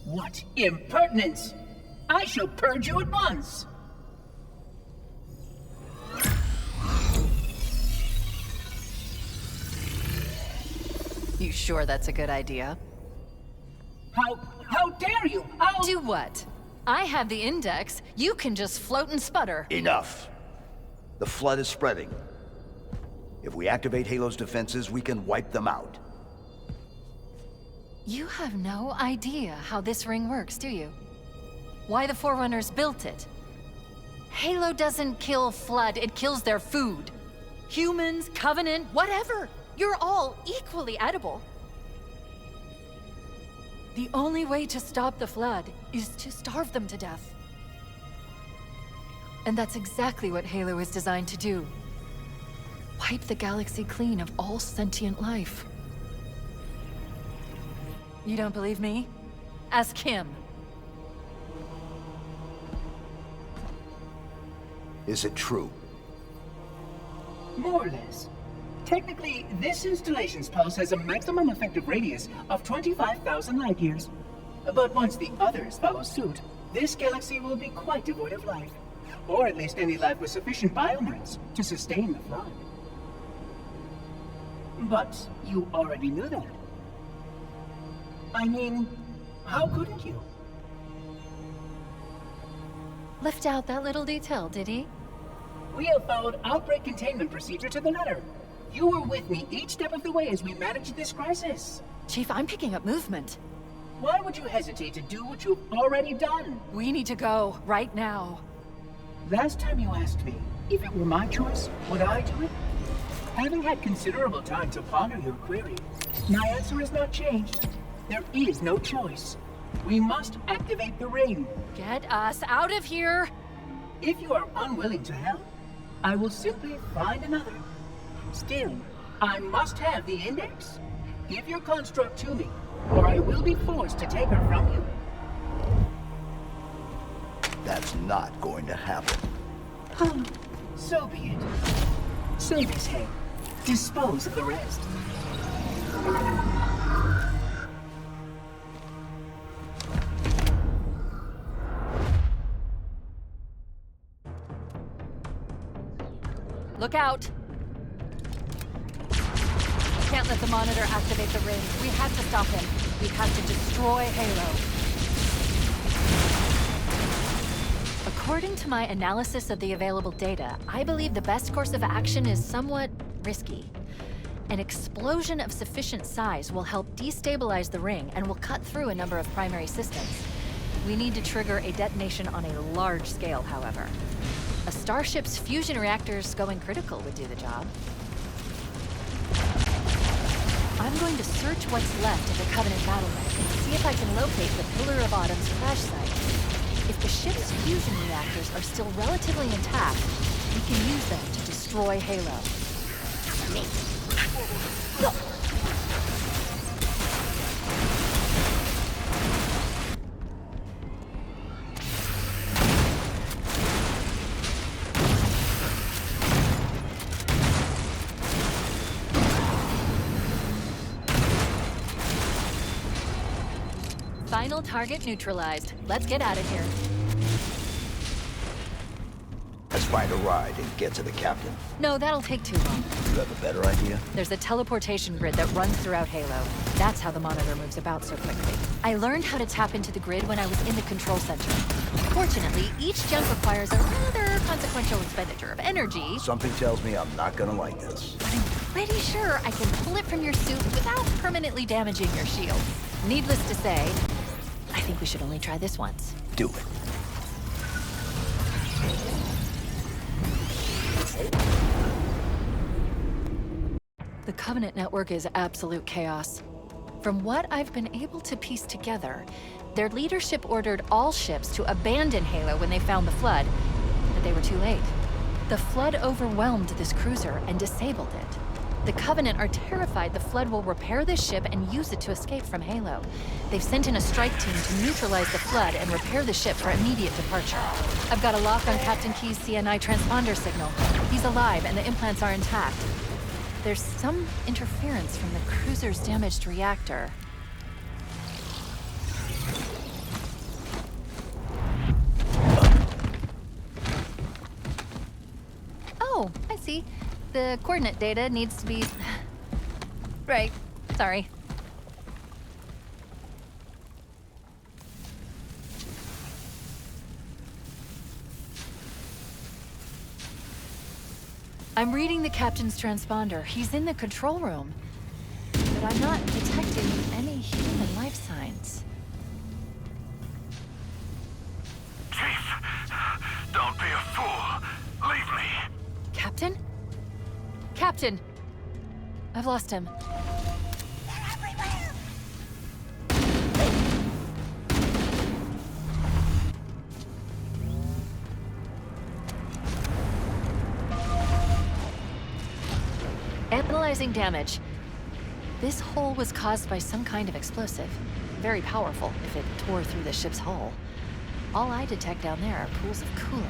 What impertinence! I shall purge you at once! You sure that's a good idea? How dare you! I'll... Do what? I have the Index. You can just float and sputter. Enough! The Flood is spreading. If we activate Halo's defenses, we can wipe them out. You have no idea how this ring works, do you? Why the Forerunners built it? Halo doesn't kill Flood, it kills their food. Humans, Covenant, whatever. You're all equally edible. The only way to stop the Flood is to starve them to death. And that's exactly what Halo is designed to do. Wipe the galaxy clean of all sentient life. You don't believe me? Ask him. Is it true? More or less. Technically, this installation's pulse has a maximum effective radius of 25,000 light years. But once the others follow suit, this galaxy will be quite devoid of life. Or at least any life with sufficient biomass to sustain the Flood. But you already knew that. I mean, how couldn't you? Left out that little detail, did he? We have followed outbreak containment procedure to the letter. You were with me each step of the way as we managed this crisis. Chief, I'm picking up movement. Why would you hesitate to do what you've already done? We need to go, right now. Last time you asked me if it were my choice, would I do it? Having had considerable time to ponder your query, my answer has not changed. There is no choice. We must activate the ring. Get us out of here! If you are unwilling to help, I will simply find another. Still, I must have the Index. Give your construct to me, or I will be forced to take her from you. That's not going to happen. So be it. Save his head. Dispose of the rest. Look out! Can't let the monitor activate the ring. We have to stop him. We have to destroy Halo. According to my analysis of the available data, I believe the best course of action is somewhat risky. An explosion of sufficient size will help destabilize the ring and will cut through a number of primary systems. We need to trigger a detonation on a large scale, however. A starship's fusion reactors going critical would do the job. I'm going to search what's left of the Covenant battlement and see if I can locate the Pillar of Autumn's crash site. If the ship's fusion reactors are still relatively intact, we can use them to destroy Halo. Final target neutralized. Let's get out of here. Let's find a ride and get to the captain. No, that'll take too long. You have a better idea? There's a teleportation grid that runs throughout Halo. That's how the monitor moves about so quickly. I learned how to tap into the grid when I was in the control center. Fortunately, each jump requires a rather consequential expenditure of energy. Something tells me I'm not gonna like this. But I'm pretty sure I can pull it from your suit without permanently damaging your shield. Needless to say, I think we should only try this once. Do it. The Covenant network is absolute chaos. From what I've been able to piece together, their leadership ordered all ships to abandon Halo when they found the Flood, but they were too late. The Flood overwhelmed this cruiser and disabled it. The Covenant are terrified the Flood will repair this ship and use it to escape from Halo. They've sent in a strike team to neutralize the Flood and repair the ship for immediate departure. I've got a lock on Captain Key's CNI transponder signal. He's alive and the implants are intact. There's some interference from the cruiser's damaged reactor. Oh, I see. The coordinate data needs to be... Right. Sorry. I'm reading the captain's transponder. He's in the control room. But I'm not detecting any human life signs. Chief, don't be a fool. Leave me. Captain? Captain! I've lost him. Analyzing damage. This hole was caused by some kind of explosive. Very powerful if it tore through the ship's hull. All I detect down there are pools of coolant.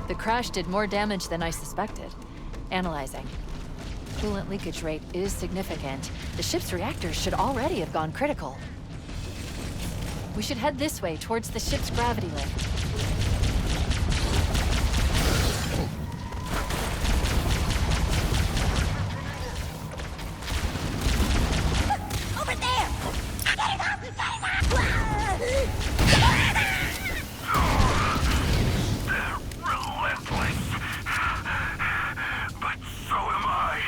The crash did more damage than I suspected. Analyzing. Coolant leakage rate is significant. The ship's reactors should already have gone critical. We should head this way, towards the ship's gravity lift. Over there! Get it up! They're relentless. But so am I.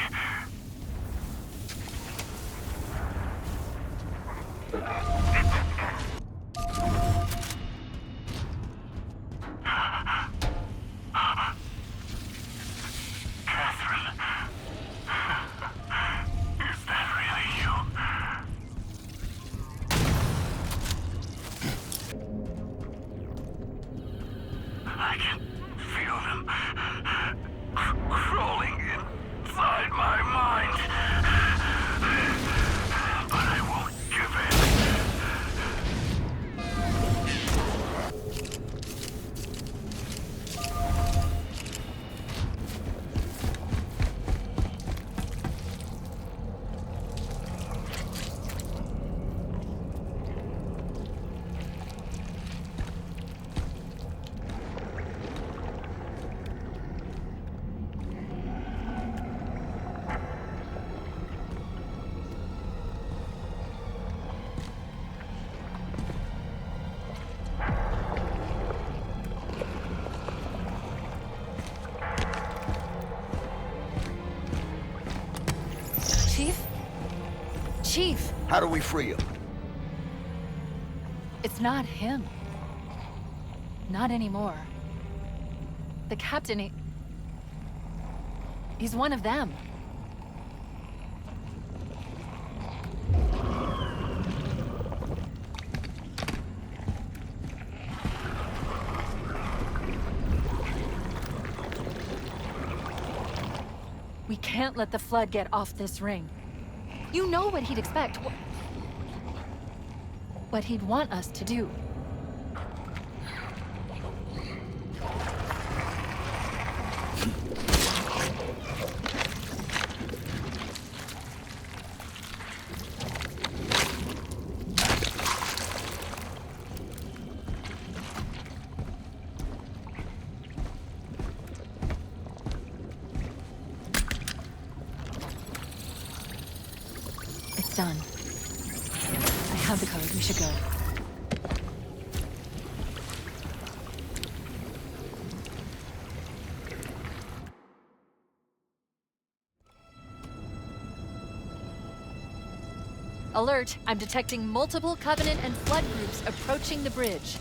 I can feel them crawling inside my mind. But I won't give Chief! How do we free him? It's not him. Not anymore. The captain, he's one of them. We can't let the Flood get off this ring. You know what he'd expect. What he'd want us to do. Done. I have the code. We should go. Alert! I'm detecting multiple Covenant and Flood groups approaching the bridge.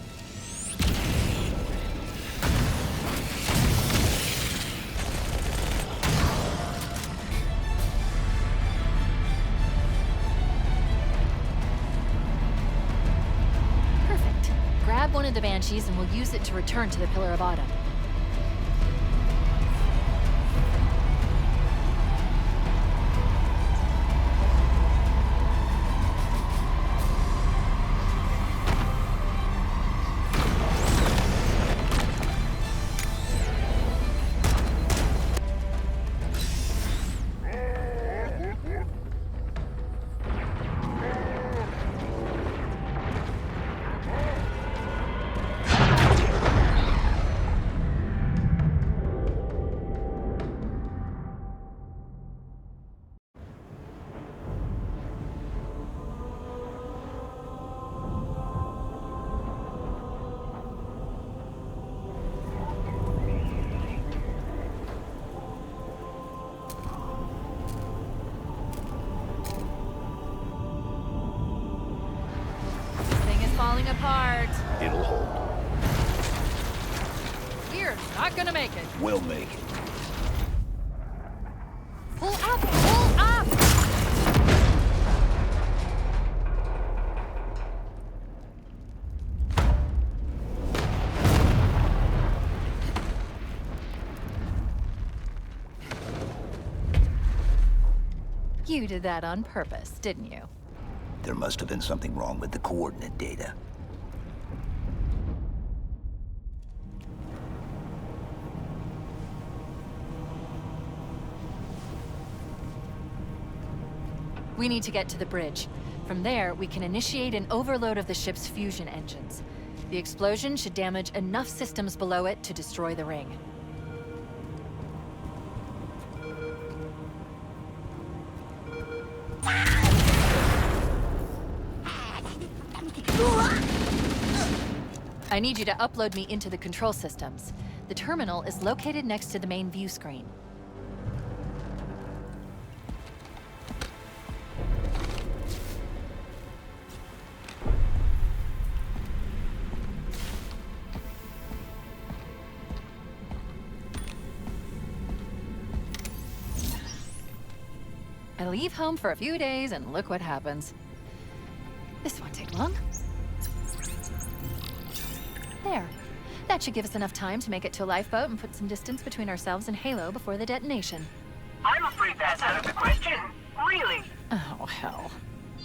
Grab one of the Banshees and we'll use it to return to the Pillar of Autumn. Falling apart. It'll hold. We're not gonna make it. We'll make it. Pull up! Pull up! You did that on purpose, didn't you? There must have been something wrong with the coordinate data. We need to get to the bridge. From there, we can initiate an overload of the ship's fusion engines. The explosion should damage enough systems below it to destroy the ring. I need you to upload me into the control systems. The terminal is located next to the main view screen. I leave home for a few days and look what happens. This won't take long. There. That should give us enough time to make it to a lifeboat and put some distance between ourselves and Halo before the detonation. I'm afraid that's out of the question. Really? Oh, hell.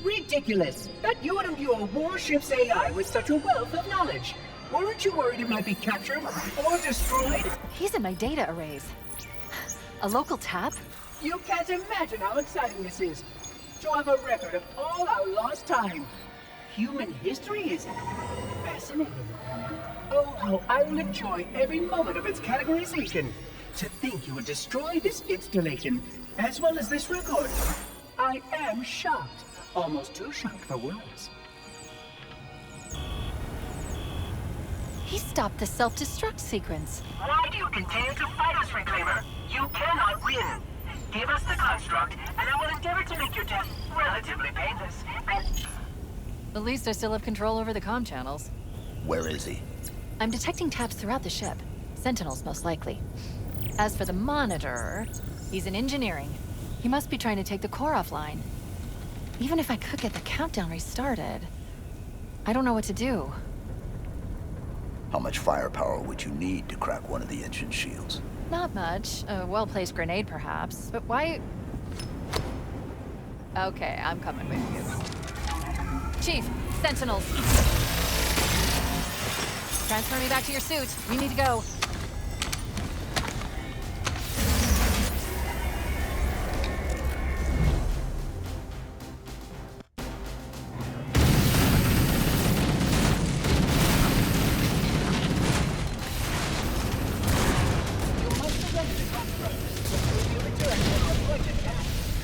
Ridiculous! That UNSC a warship's AI with such a wealth of knowledge. Weren't you worried it might be captured or destroyed? He's in my data arrays. A local tap? You can't imagine how exciting this is. To have a record of all our lost time. Human history is fascinating. Oh, how I will enjoy every moment of its categorization. To think you would destroy this installation, as well as this record. I am shocked. Almost too shocked for words. He stopped the self-destruct sequence. Why do you continue to fight us, Reclaimer? You cannot win. Give us the construct, and I will endeavor to make your death relatively painless. At least I still have control over the comm channels. Where is he? I'm detecting taps throughout the ship. Sentinels, most likely. As for the Monitor, he's in engineering. He must be trying to take the core offline. Even if I could get the countdown restarted, I don't know what to do. How much firepower would you need to crack one of the engine shields? Not much. A well-placed grenade, perhaps. But why... Okay, I'm coming with you. Chief, Sentinels. Transfer me back to your suit. We need to go.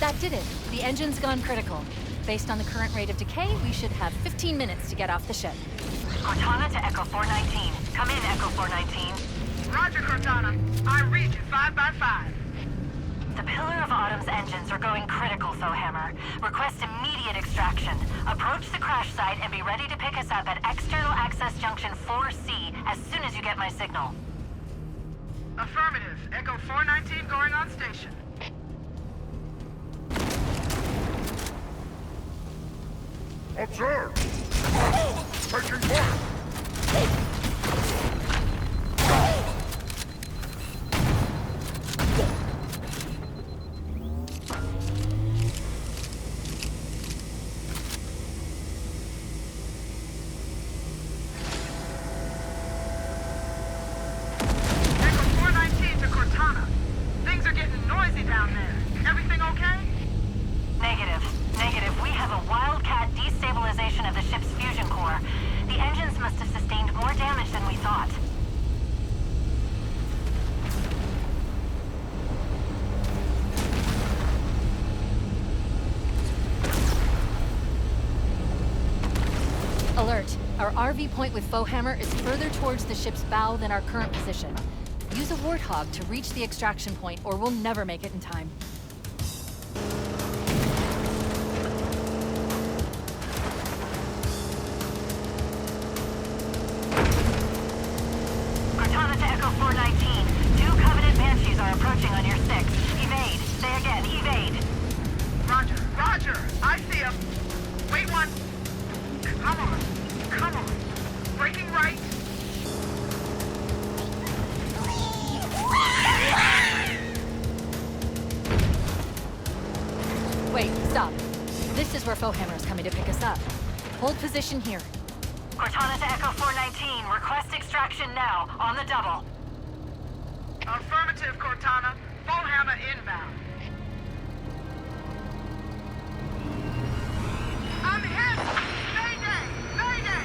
That did it. The engine's gone critical. Based on the current rate of decay, we should have 15 minutes to get off the ship. Cortana to Echo 419. Come in, Echo 419. Roger, Cortana. I read you 5 by 5. The Pillar of Autumn's engines are going critical, Foehammer. Request immediate extraction. Approach the crash site and be ready to pick us up at External Access Junction 4C as soon as you get my signal. Affirmative. Echo 419 going on station. Observe! Taking fire! Echo 419 to Cortana. Things are getting noisy down there. Everything okay? Negative. We have a wildcat destabilization of the ship's fusion core. The engines must have sustained more damage than we thought. Alert. Our RV point with Foehammer is further towards the ship's bow than our current position. Use a Warthog to reach the extraction point, or we'll never make it in time. Cortana to Echo 419. 2 Covenant Banshees are approaching on your 6. Evade. Say again, evade. Roger. I see him. Wait one. Come on. Breaking right. Wait, stop. This is where Foehammer is coming to pick us up. Hold position here. Cortana to Echo 419. Request extraction now. On the double. Affirmative, Cortana. Foehammer inbound. I'm hit! Mayday!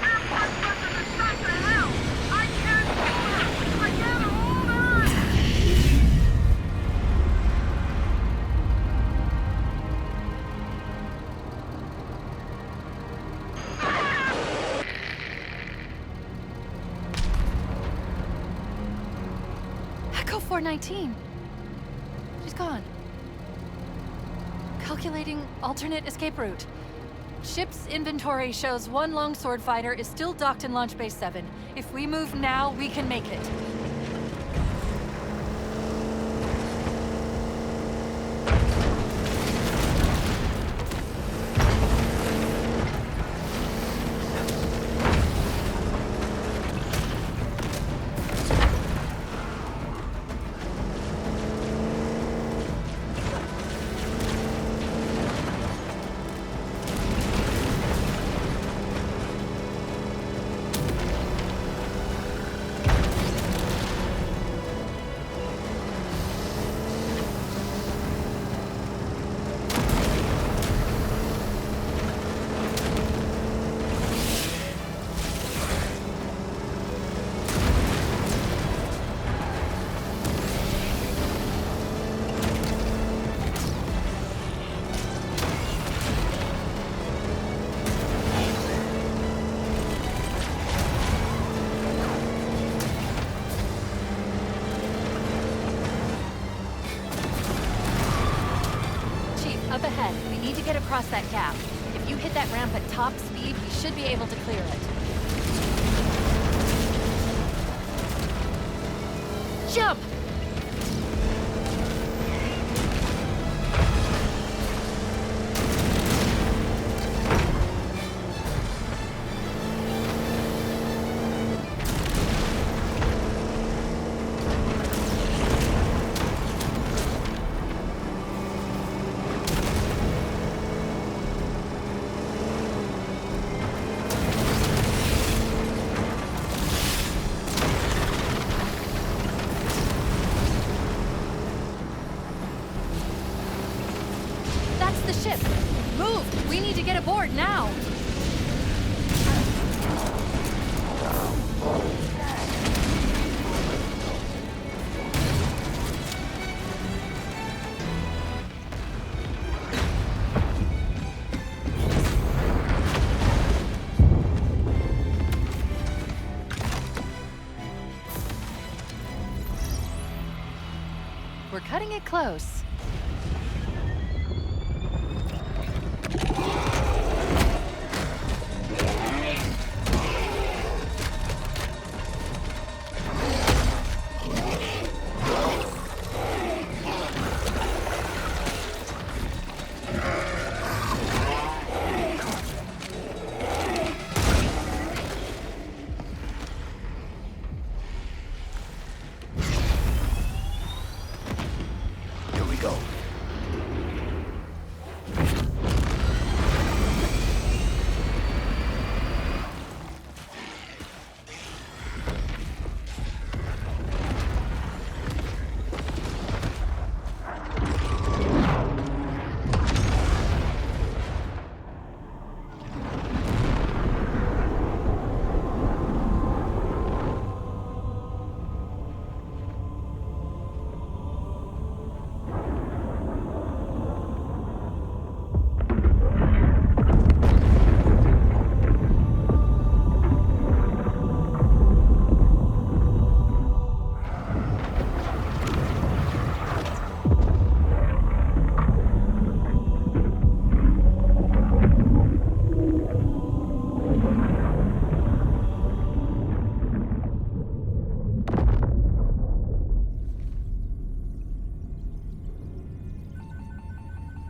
Airport buses are shot to hell! I can't hold her! I can't hold her! Echo 419. She's gone. Calculating alternate escape route. Ship's inventory shows 1 longsword fighter is still docked in Launch Base 7. If we move now, we can make it. Up ahead, we need to get across that gap. If you hit that ramp at top speed, we should be able to clear it. Jump! That's the ship! Move! We need to get aboard now! We're cutting it close. Here we go.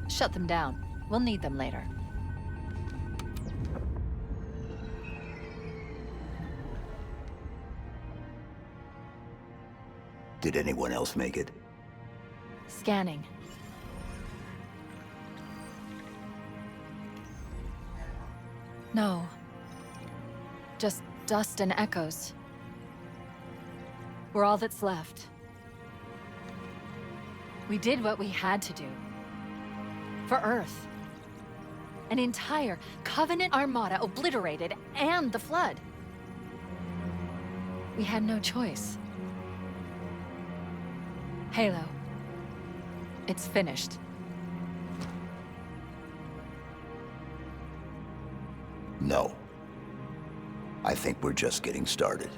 Shut them down. We'll need them later. Did anyone else make it? Scanning. No. Just dust and echoes. We're all that's left. We did what we had to do. For Earth. An entire Covenant armada obliterated, and the Flood. We had no choice. Halo. It's finished. No. I think we're just getting started.